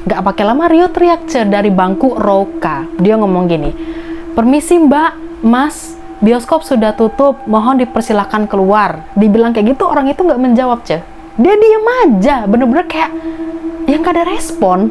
Gak pakai lama Rio teriak dari bangku Roka. Dia ngomong gini, "Permisi Mbak, Mas, bioskop sudah tutup, mohon dipersilahkan keluar." Dibilang kayak gitu, orang itu nggak menjawab, Dia diem aja, bener-bener kayak yang gak ada respon.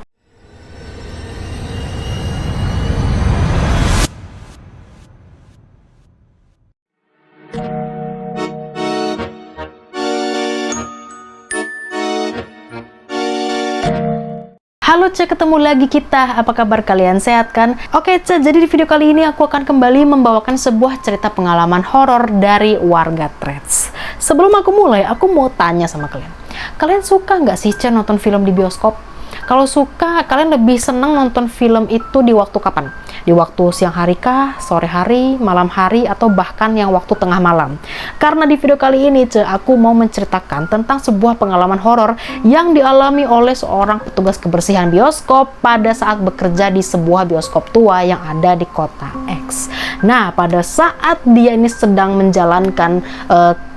Halo ketemu lagi kita. Apa kabar kalian? Sehat kan? Oke jadi di video kali ini aku akan kembali membawakan sebuah cerita pengalaman horor dari warga Threads. Sebelum aku mulai, aku mau tanya sama kalian. Kalian suka nggak sih nonton film di bioskop? Kalau suka, kalian lebih seneng nonton film itu di waktu kapan? Di waktu siang hari kah, sore hari, malam hari, atau bahkan yang waktu tengah malam? Karena di video kali ini, aku mau menceritakan tentang sebuah pengalaman horor yang dialami oleh seorang petugas kebersihan bioskop pada saat bekerja di sebuah bioskop tua yang ada di kota X. Nah, pada saat dia ini sedang menjalankan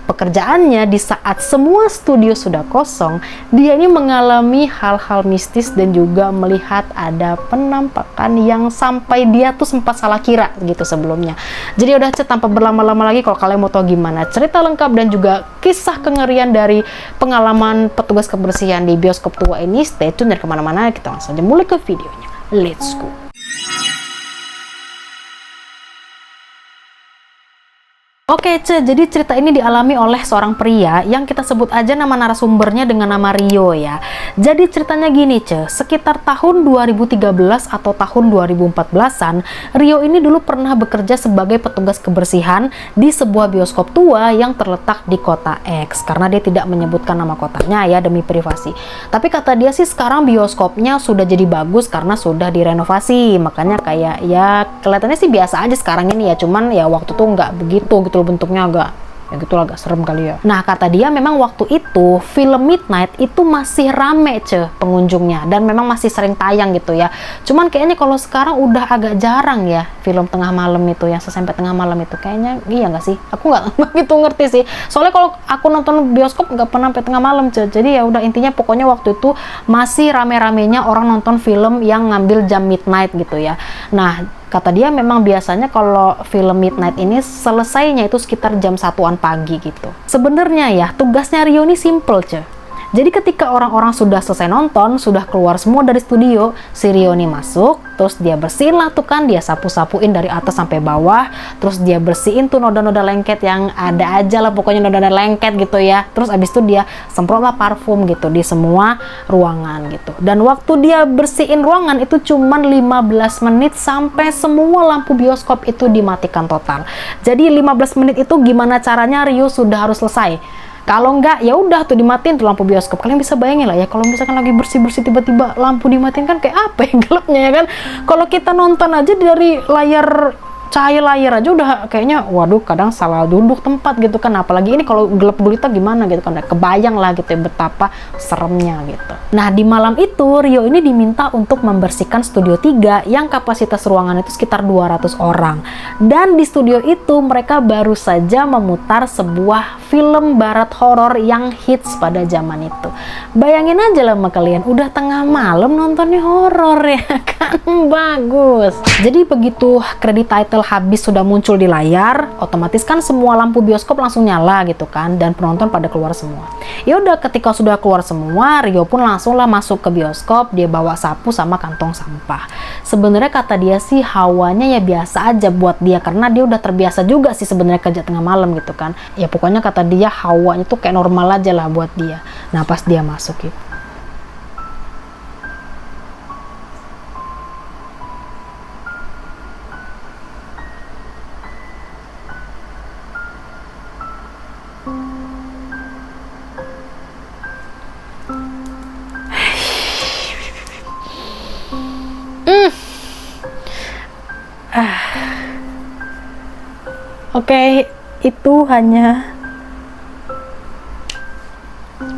pekerjaannya di saat semua studio sudah kosong, dia ini mengalami hal-hal mistis dan juga melihat ada penampakan yang sampai dia tuh sempat salah kira gitu sebelumnya. Jadi udah tanpa berlama-lama lagi, kalau kalian mau tahu gimana cerita lengkap dan juga kisah kengerian dari pengalaman petugas kebersihan di bioskop tua ini, stay tune dari kemana-mana. Kita langsung aja mulai ke videonya. Let's go. Oke, jadi cerita ini dialami oleh seorang pria yang kita sebut aja nama narasumbernya dengan nama Rio ya. Jadi ceritanya gini, sekitar tahun 2013 atau tahun 2014-an, Rio ini dulu pernah bekerja sebagai petugas kebersihan di sebuah bioskop tua yang terletak di kota X. Karena dia tidak menyebutkan nama kotanya ya, demi privasi. Tapi kata dia sih sekarang bioskopnya sudah jadi bagus karena sudah direnovasi. Makanya kayak ya kelihatannya sih biasa aja sekarang ini ya, cuman ya waktu tuh nggak begitu gitu, bentuknya agak agak serem kali ya. Nah, kata dia memang waktu itu film Midnight itu masih rame pengunjungnya dan memang masih sering tayang gitu ya. Cuman kayaknya kalau sekarang udah agak jarang ya film tengah malam itu, yang sampai tengah malam itu kayaknya, iya nggak sih? Aku nggak begitu ngerti sih. Soalnya kalau aku nonton bioskop nggak pernah sampai tengah malam Jadi ya udah, intinya pokoknya waktu itu masih rame-ramenya orang nonton film yang ngambil jam midnight gitu ya. Nah, kata dia memang biasanya kalau film Midnight ini selesainya itu sekitar jam 1-an pagi gitu. Sebenarnya ya tugasnya Rio ini simple Jadi ketika orang-orang sudah selesai nonton, sudah keluar semua dari studio, si Rio ini masuk, terus dia bersihin lah tuh kan, dia sapu-sapuin dari atas sampai bawah, terus dia bersihin tuh noda-noda lengket yang ada aja lah, pokoknya noda-noda lengket gitu ya. Terus abis itu dia semprot lah parfum gitu di semua ruangan gitu. Dan waktu dia bersihin ruangan itu cuman 15 menit sampai semua lampu bioskop itu dimatikan total. Jadi 15 menit itu gimana caranya Rio sudah harus selesai. Kalau enggak, ya udah tuh dimatiin tuh lampu bioskop. Kalian bisa bayangin lah ya, kalau misalkan lagi bersih-bersih tiba-tiba lampu dimatiin kan kayak apa ya gelapnya ya kan. Kalau kita nonton aja dari layar, cahaya layar aja udah kayaknya waduh, kadang salah duduk tempat gitu kan, apalagi ini kalau gelap gulita gimana gitu kan, kebayang lah gitu ya betapa seremnya gitu. Nah, di malam itu Rio ini diminta untuk membersihkan studio 3 yang kapasitas ruangan itu sekitar 200 orang, dan di studio itu mereka baru saja memutar sebuah film barat horor yang hits pada zaman itu. Bayangin aja lah sama kalian, udah tengah malam nontonnya horor ya kan. Bagus. Jadi begitu kredit title habis sudah muncul di layar, otomatis kan semua lampu bioskop langsung nyala gitu kan, dan penonton pada keluar semua. Ya udah, ketika sudah keluar semua, Rio pun langsung lah masuk ke bioskop. Dia bawa sapu sama kantong sampah. Sebenarnya kata dia sih hawanya ya biasa aja buat dia, karena dia udah terbiasa juga sih sebenarnya kerja tengah malam gitu kan. Ya pokoknya kata dia hawanya tuh kayak normal aja lah buat dia. Nah, pas dia masuk gitu, Oke, itu hanya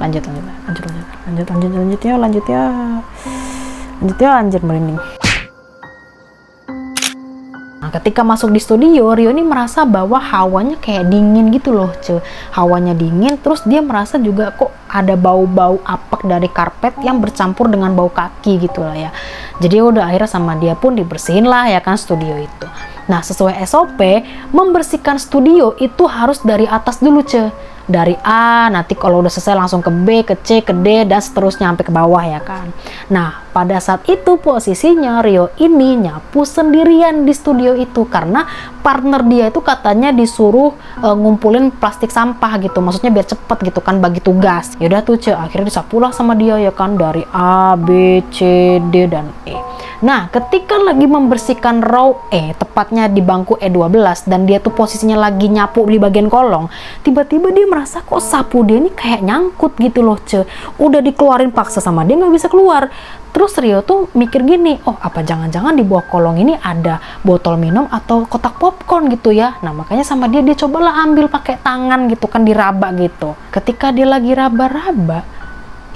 lanjut ya, anjir merinding. Nah, ketika masuk di studio, Rio ini merasa bahwa hawanya kayak dingin gitu loh, hawanya dingin, terus dia merasa juga kok ada bau-bau apek dari karpet yang bercampur dengan bau kaki gitu lah ya. Jadi udah akhirnya sama dia pun dibersihin lah ya kan studio itu. Nah, sesuai SOP, membersihkan studio itu harus dari atas dulu, dari A, nanti kalau udah selesai langsung ke B, ke C, ke D, dan seterusnya sampai ke bawah ya kan. Nah, pada saat itu posisinya Rio ini nyapu sendirian di studio itu karena partner dia itu katanya disuruh ngumpulin plastik sampah gitu, maksudnya biar cepet gitu kan, bagi tugas. Yaudah tuh akhirnya disapulah sama dia ya kan, dari A, B, C, D, dan E. Nah, ketika lagi membersihkan row E, tepatnya di bangku E12, dan dia tuh posisinya lagi nyapu di bagian kolong, tiba-tiba dia merasa kok sapu dia ini kayak nyangkut gitu loh, udah dikeluarin paksa sama dia nggak bisa keluar. Terus Rio tuh mikir gini, oh apa jangan-jangan di bawah kolong ini ada botol minum atau kotak popcorn gitu ya. Nah, makanya sama dia cobalah ambil pakai tangan gitu kan, diraba gitu. Ketika dia lagi raba-raba,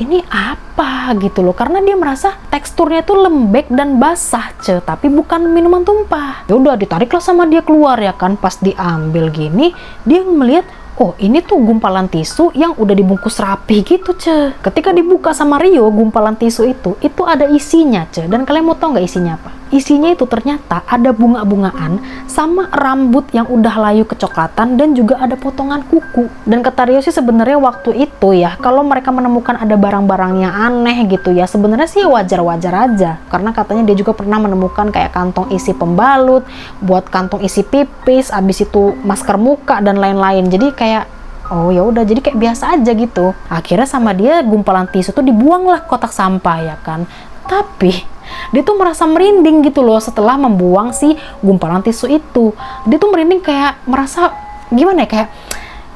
ini apa gitu loh, karena dia merasa teksturnya tuh lembek dan basah, tapi bukan minuman tumpah. Ya udah ditariklah sama dia keluar ya kan. Pas diambil gini, dia melihat, oh ini tuh gumpalan tisu yang udah dibungkus rapi gitu, Ketika dibuka sama Rio, gumpalan tisu itu ada isinya, Dan kalian mau tahu nggak isinya apa? Isinya itu ternyata ada bunga-bungaan sama rambut yang udah layu kecoklatan, dan juga ada potongan kuku. Dan kata Rio sih sebenarnya waktu itu ya, kalau mereka menemukan ada barang-barang yang aneh gitu ya, sebenarnya sih wajar-wajar aja. Karena katanya dia juga pernah menemukan kayak kantong isi pembalut, buat kantong isi pipis, abis itu masker muka dan lain-lain. Jadi kayak oh ya udah, jadi kayak biasa aja gitu. Akhirnya sama dia gumpalan tisu tuh dibuanglah kotak sampah ya kan. Tapi dia tuh merasa merinding gitu loh setelah membuang si gumpalan tisu itu. Dia tuh merinding kayak merasa gimana ya, kayak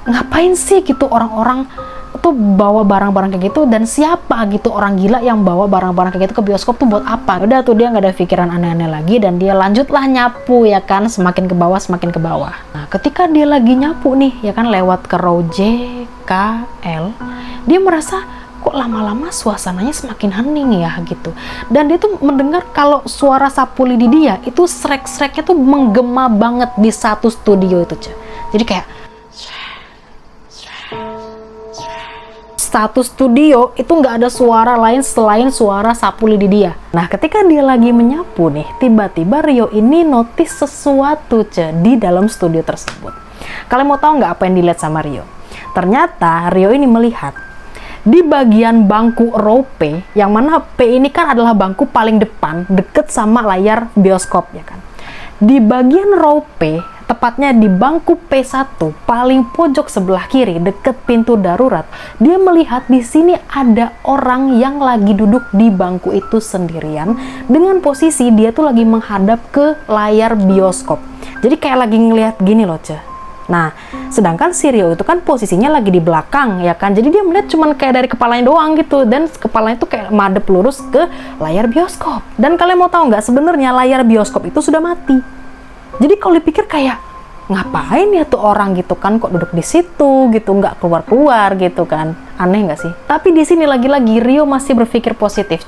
ngapain sih gitu orang-orang tuh bawa barang-barang kayak gitu, dan siapa gitu orang gila yang bawa barang-barang kayak gitu ke bioskop tuh buat apa? Udah tuh dia nggak ada pikiran aneh-aneh lagi, dan dia lanjutlah nyapu ya kan, semakin ke bawah semakin ke bawah. Nah, ketika dia lagi nyapu nih ya kan, lewat ke row J, K, L, dia merasa kok lama-lama suasananya semakin hening ya gitu. Dan dia tuh mendengar kalau suara sapu lidi dia itu srek-sreknya tuh menggema banget di satu studio itu, Jadi kayak satu studio itu nggak ada suara lain selain suara sapu lidi dia. Nah, ketika dia lagi menyapu nih, tiba-tiba Rio ini notice sesuatu, di dalam studio tersebut. Kalian mau tahu nggak apa yang dilihat sama Rio? Ternyata Rio ini melihat di bagian bangku row P, yang mana P ini kan adalah bangku paling depan, deket sama layar bioskop ya kan. Di bagian row P, tepatnya di bangku P1 paling pojok sebelah kiri deket pintu darurat, dia melihat di sini ada orang yang lagi duduk di bangku itu sendirian, dengan posisi dia tuh lagi menghadap ke layar bioskop. Jadi kayak lagi ngelihat gini loh, Nah, sedangkan si Rio itu kan posisinya lagi di belakang ya kan, jadi dia melihat cuman kayak dari kepalanya doang gitu, dan kepalanya itu kayak madep lurus ke layar bioskop. Dan kalian mau tahu nggak, sebenarnya layar bioskop itu sudah mati. Jadi kalau dipikir kayak ngapain ya tuh orang gitu kan, kok duduk di situ gitu, nggak keluar-keluar gitu kan, aneh nggak sih? Tapi di sini lagi-lagi Rio masih berpikir positif,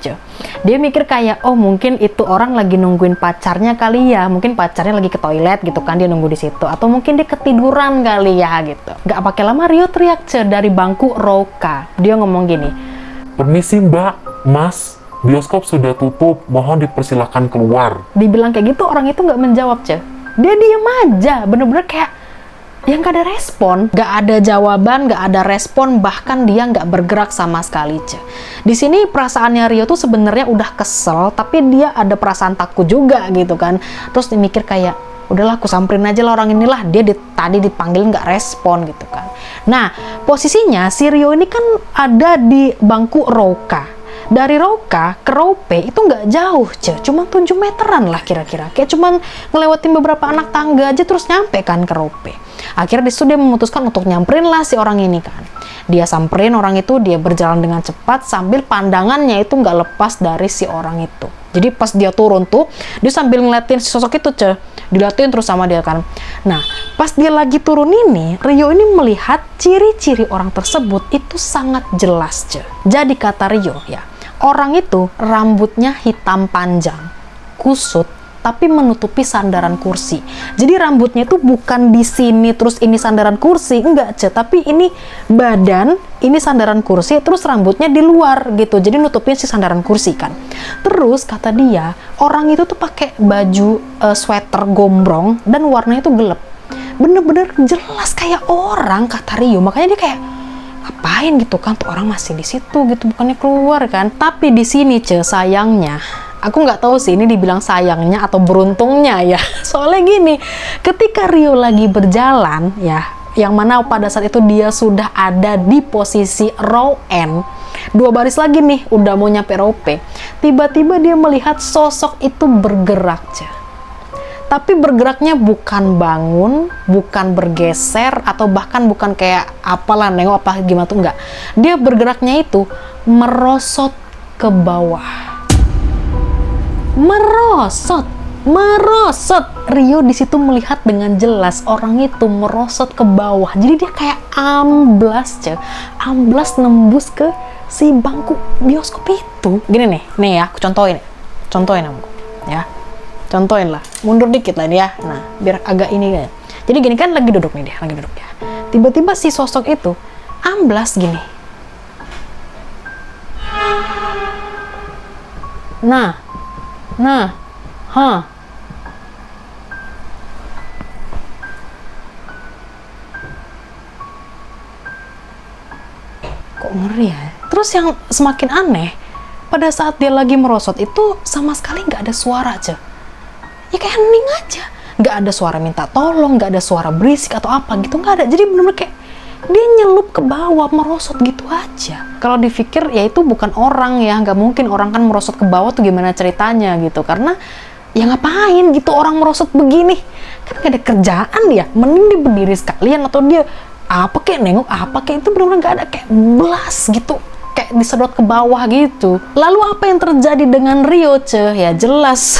Dia mikir kayak, oh mungkin itu orang lagi nungguin pacarnya kali ya, mungkin pacarnya lagi ke toilet gitu kan, dia nunggu di situ, atau mungkin dia ketiduran kali ya gitu. Nggak pakai lama Rio teriak, dari bangku row K. Dia ngomong gini, "Permisi Mbak, Mas, bioskop sudah tutup, mohon dipersilakan keluar." Dibilang kayak gitu, orang itu nggak menjawab, Dia diem aja, bener-bener kayak yang gak ada respon, gak ada jawaban, gak ada respon, bahkan dia gak bergerak sama sekali, Di sini perasaannya Rio tuh sebenarnya udah kesel, tapi dia ada perasaan takut juga gitu kan. Terus dia mikir kayak, udahlah aku samperin aja lah orang inilah, dia tadi dipanggil gak respon gitu kan. Nah, posisinya si Rio ini kan ada di bangku row K. Dari row K ke row P itu nggak jauh, cuma 7 meteran lah kira-kira. Kayak cuma ngelewatin beberapa anak tangga aja terus nyampe kan ke row P. Akhirnya disitu dia memutuskan untuk nyamperin lah si orang ini kan. Dia samperin orang itu, dia berjalan dengan cepat sambil pandangannya itu nggak lepas dari si orang itu. Jadi pas dia turun tuh, dia sambil ngeliatin si sosok itu, diliatin terus sama dia kan. Nah, pas dia lagi turun ini, Rio ini melihat ciri-ciri orang tersebut itu sangat jelas, Jadi kata Rio ya, orang itu rambutnya hitam panjang, kusut, tapi menutupi sandaran kursi. Jadi rambutnya itu bukan di sini terus ini sandaran kursi, enggak Ce, tapi ini badan, ini sandaran kursi, terus rambutnya di luar gitu. Jadi nutupin si sandaran kursi kan. Terus kata dia, orang itu tuh pakai baju sweater gombrong dan warnanya itu gelap. Bener-bener jelas kayak orang, kata Rio. Makanya dia kayak ngapain gitu kan, tuh orang masih di situ gitu, bukannya keluar kan. Tapi di sini Ce, sayangnya aku nggak tahu sih ini dibilang sayangnya atau beruntungnya ya. Soalnya gini, ketika Rio lagi berjalan ya, yang mana pada saat itu dia sudah ada di posisi row N, 2 baris lagi nih udah mau nyampe row P, tiba-tiba dia melihat sosok itu bergerak Ce. Tapi bergeraknya bukan bangun, bukan bergeser, atau bahkan bukan kayak apalah nengok apa gimana tuh, enggak. Dia bergeraknya itu merosot ke bawah. Merosot. Rio di situ melihat dengan jelas orang itu merosot ke bawah. Jadi dia kayak amblas nembus ke si bangku bioskop itu. Gini nih ya, aku contohin aku ya. Contohin lah, mundur dikit lah nih ya. Nah, biar agak ini kan. Jadi gini kan lagi duduk nih dia, lagi duduk ya. Tiba-tiba si sosok itu amblas gini. Nah, kok ngeri ya. Terus yang semakin aneh, pada saat dia lagi merosot itu sama sekali nggak ada suara aja. Ya kayak hening aja, nggak ada suara minta tolong, nggak ada suara berisik atau apa gitu, nggak ada. Jadi bener-bener kayak dia nyelup ke bawah, merosot gitu aja. Kalau dipikir ya itu bukan orang ya, nggak mungkin orang kan merosot ke bawah tuh gimana ceritanya gitu, karena ya ngapain gitu orang merosot begini, kan nggak ada kerjaan ya, mending dia berdiri sekalian atau dia apa kayak nengok apa kayak, itu bener-bener nggak ada, kayak belas gitu, kayak disedot ke bawah gitu. Lalu apa yang terjadi dengan Rio Ce? Ya jelas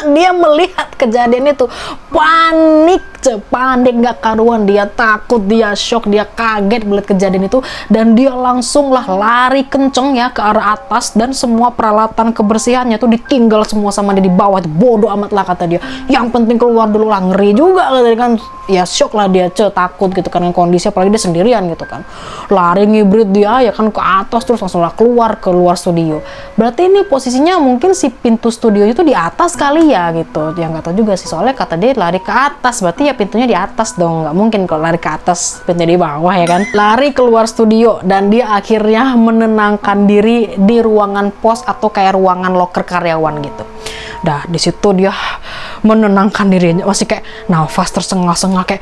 dia melihat kejadian itu panik Ce, panik nggak karuan, dia takut, dia shock, dia kaget melihat kejadian itu, dan dia langsung lah lari kenceng ya ke arah atas, dan semua peralatan kebersihannya tuh ditinggal semua sama dia di bawah. Bodoh amat lah kata dia, yang penting keluar dulu lah. Ngeri juga kan, ya shock lah dia Ce, takut gitu kan kondisi, apalagi dia sendirian gitu kan. Lari ngibrit dia ya kan ke atas, terus langsung lah keluar studio. Berarti ini posisinya mungkin si pintu studio itu di atas kali ya gitu, ya nggak tahu juga sih, soalnya kata dia lari ke atas, berarti ya pintunya di atas dong, nggak mungkin kalau lari ke atas pintunya di bawah ya kan. Lari keluar studio dan dia akhirnya menenangkan diri di ruangan pos atau kayak ruangan loker karyawan gitu. Dah di situ dia menenangkan dirinya, masih kayak nafas tersengal-sengal, kayak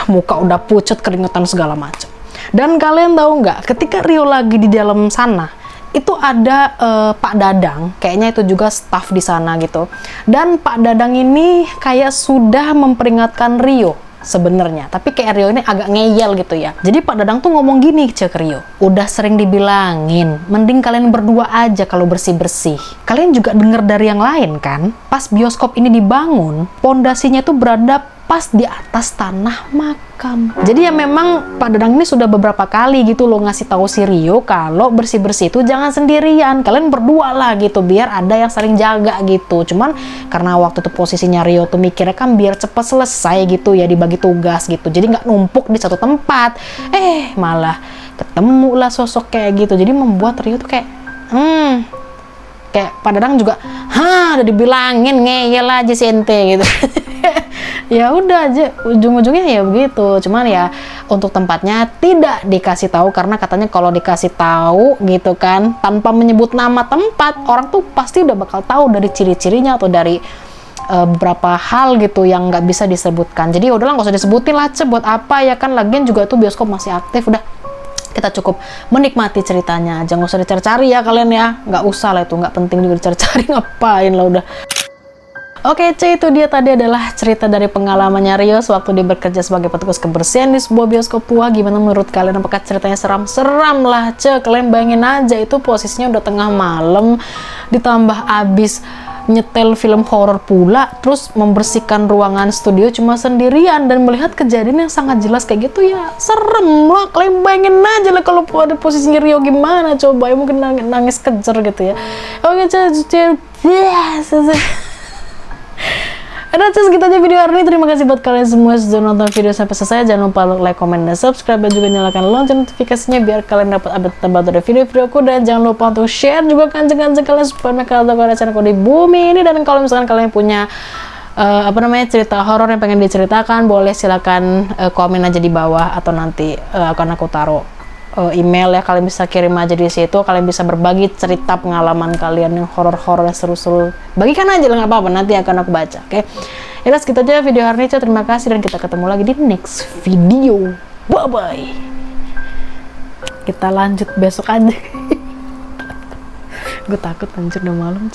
muka udah pucat, keringetan segala macam. Dan kalian tahu nggak, ketika Rio lagi di dalam sana, itu ada Pak Dadang, kayaknya itu juga staff di sana gitu. Dan Pak Dadang ini kayak sudah memperingatkan Rio sebenarnya, tapi kayak Rio ini agak ngeyel gitu ya. Jadi Pak Dadang tuh ngomong gini ke Rio, udah sering dibilangin, mending kalian berdua aja kalau bersih-bersih. Kalian juga denger dari yang lain kan, pas bioskop ini dibangun, pondasinya tuh berada pas di atas tanah makam. Jadi ya memang Pak Dadang ini sudah beberapa kali gitu loh ngasih tahu si Rio kalau bersih-bersih itu jangan sendirian, kalian berdua lah gitu, biar ada yang saling jaga gitu. Cuman karena waktu itu posisinya Rio tuh mikirnya kan biar cepat selesai gitu ya, dibagi tugas gitu, jadi nggak numpuk di satu tempat. Malah ketemu lah sosok kayak gitu, jadi membuat Rio tuh kayak kayak Pak Dadang juga udah dibilangin ngeyel aja si ente gitu. Ya udah aja, ujung-ujungnya ya begitu. Cuman ya untuk tempatnya tidak dikasih tahu, karena katanya kalau dikasih tahu gitu kan tanpa menyebut nama tempat, orang tuh pasti udah bakal tahu dari ciri-cirinya atau dari beberapa hal gitu yang nggak bisa disebutkan. Jadi udahlah nggak usah disebutin lah Ce, buat apa ya kan, lagian juga tuh bioskop masih aktif. Udah kita cukup menikmati ceritanya aja, nggak usah dicari-cari ya kalian ya, nggak usah lah, itu nggak penting juga dicari-cari, ngapain lah udah. Oke Ce, itu dia tadi adalah cerita dari pengalamannya Rio sewaktu dia bekerja sebagai petugas kebersihan di sebuah bioskop tua. Gimana menurut kalian, apakah ceritanya seram? Seram lah Ce, kalian bayangin aja itu posisinya udah tengah malam, ditambah abis nyetel film horor pula, terus membersihkan ruangan studio cuma sendirian dan melihat kejadian yang sangat jelas kayak gitu, ya serem lah. Kalian bayangin aja lah kalau ada posisinya Rio gimana coba, ya mungkin nangis kejer gitu ya. Oke Ce, Udah segitu aja video hari ini. Terima kasih buat kalian semua sudah nonton video sampai selesai. Jangan lupa like, comment, dan subscribe, dan juga nyalakan lonceng notifikasinya biar kalian dapat update terbaru dari video-videoku. Dan jangan lupa untuk share juga kanjeng-kanjeng kalian supaya mereka tahu ada channelku di bumi ini. Dan kalau misalkan kalian punya cerita horor yang pengen diceritakan, boleh silakan komen aja di bawah, atau nanti akan aku taruh email ya. Kalian bisa kirim aja di situ. Kalian bisa berbagi cerita pengalaman kalian yang horor-horor yang seru-seru. Bagikan aja lah, nggak apa-apa, nanti akan aku baca. Oke, ya segitu aja video hari ini. Terima kasih dan kita ketemu lagi di next video. Bye bye. Kita lanjut besok aja. Gue takut anjir udah malam,